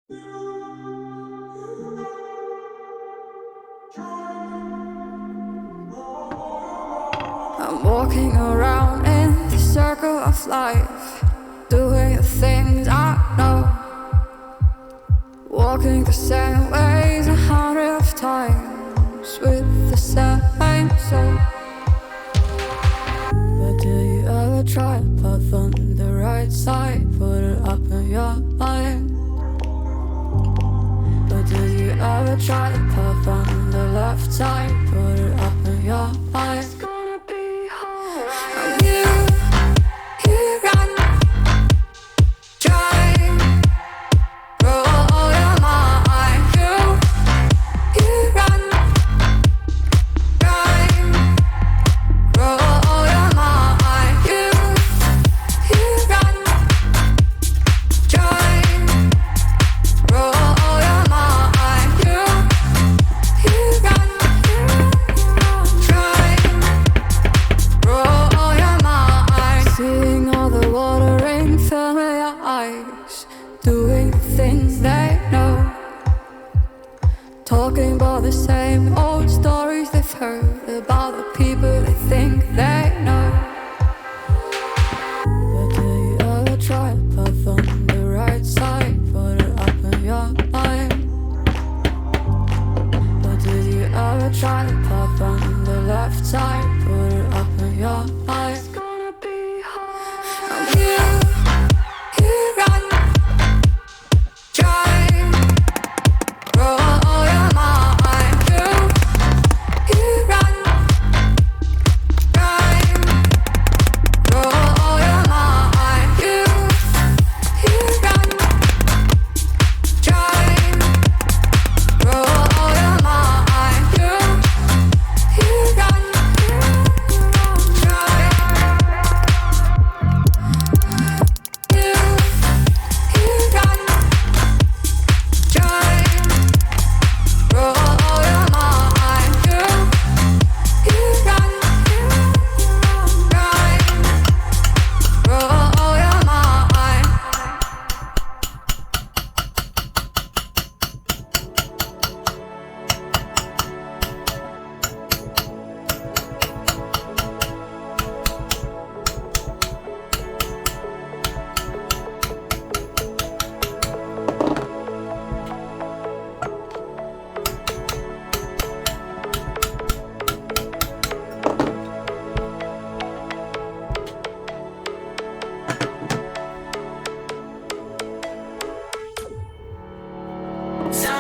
I'm walking around in the circle of life, doing the things I know, walking the same ways 100 times with the same soul. But do you ever try to path on the right side, put it up in your mind? But do you ever try to path on the left side, put it up in your mind? Doing the things they know, talking about the same old stories they've heard about the people they think they know. But do you ever try to path on the right side, put it up in your mind? But do you ever try to path on the left side, put it up in your mind? It's gonna be hard. I'm here,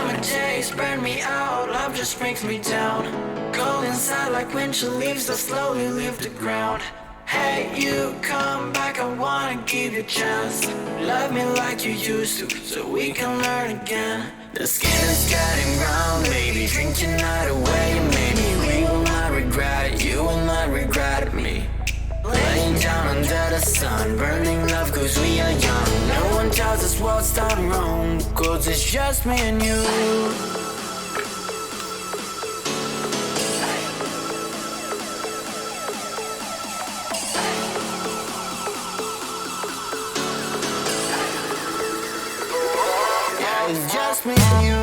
and days burn me out, love just brings me down. Go inside like windshield leaves that slowly leave the ground. Hey, you come back, I wanna give you a chance. Love me like you used to, so we can learn again. The skin is getting brown, baby, drink your night away. You made me, we will not regret it, you will not regret me. Laying down under the sun, burning love cause we are young. No one tells us what's done wrong, cause it's just me and you. Yeah, it's just me and you.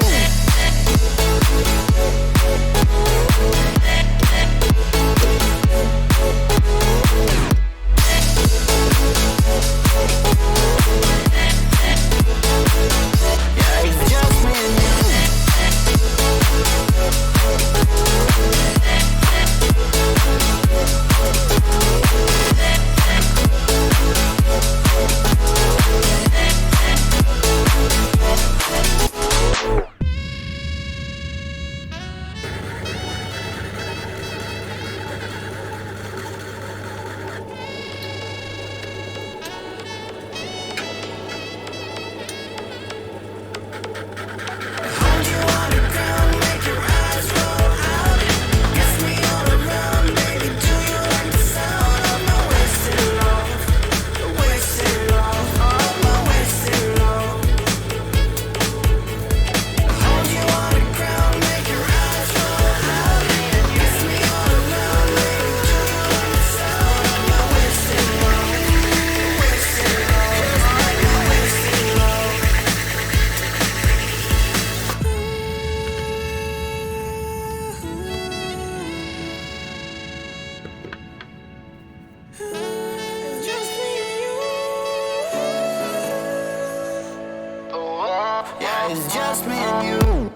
Yeah, it's just me and you.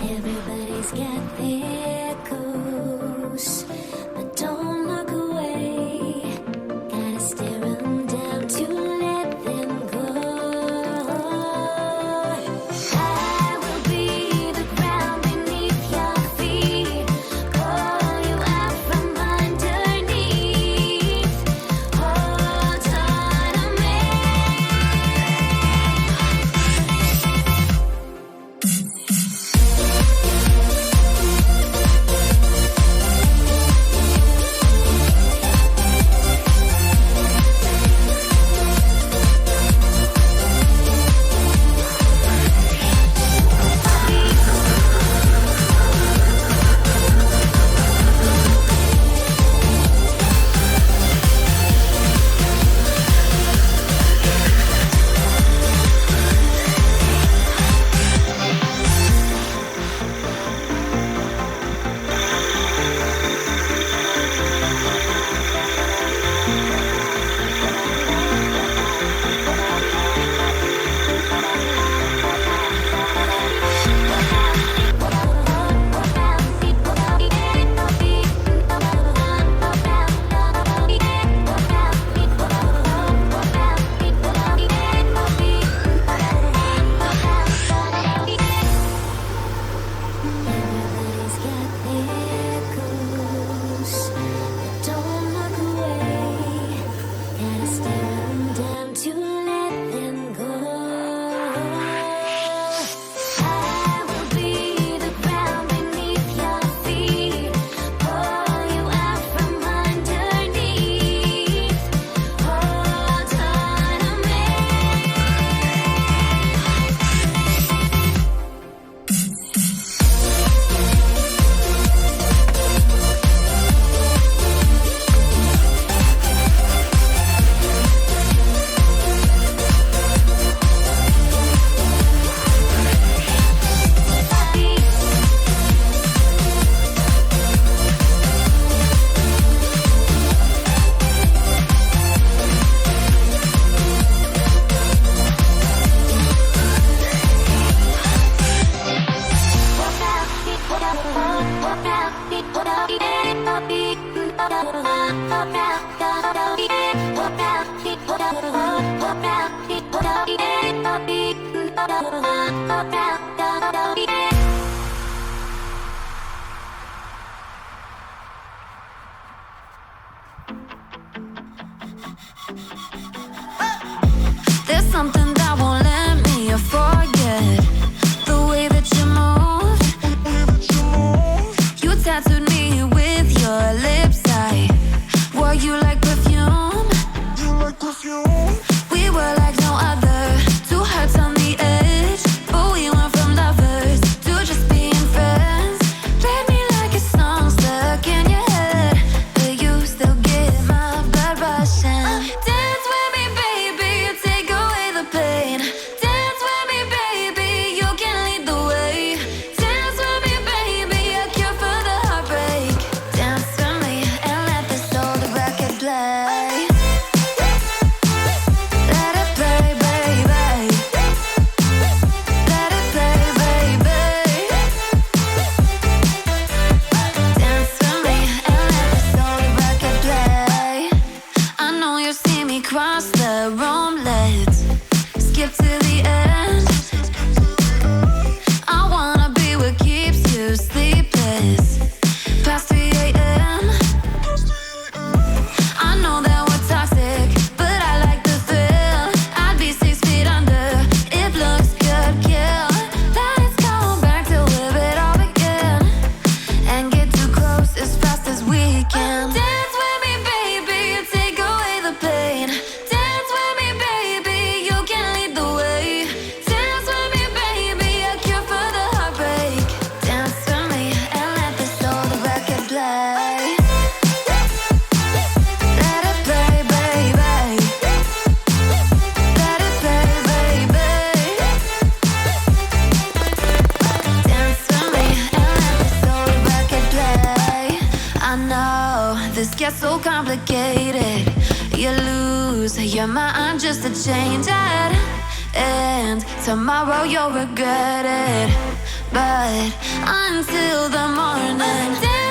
Everybody's got their goals, but don't look away. Gotta stare them down to let them go. I will be the ground beneath your feet, call you out from underneath. Hold on to me. Everybody's got their goals, but don't look away. Gotta stare them down to let them go. I will be the ground beneath your feet, pull you out from underneath. Hold on to me. There's something that won't let me forget the way that you move. You tattooed me with your lips. I wore you like perfume. We were like no other, two hearts on the edge, but we went from lovers to just being friends. Played me like a song stuck in your head, but you still get my blood rushing. Dance with me, baby, you take away the pain. Dance with me, baby, you can lead the way. Dance with me, baby, a cure for the heartbreak. Dance with me and let this old record play. complicated. You lose your mind just to change it, and tomorrow you'll regret it. But until the morning,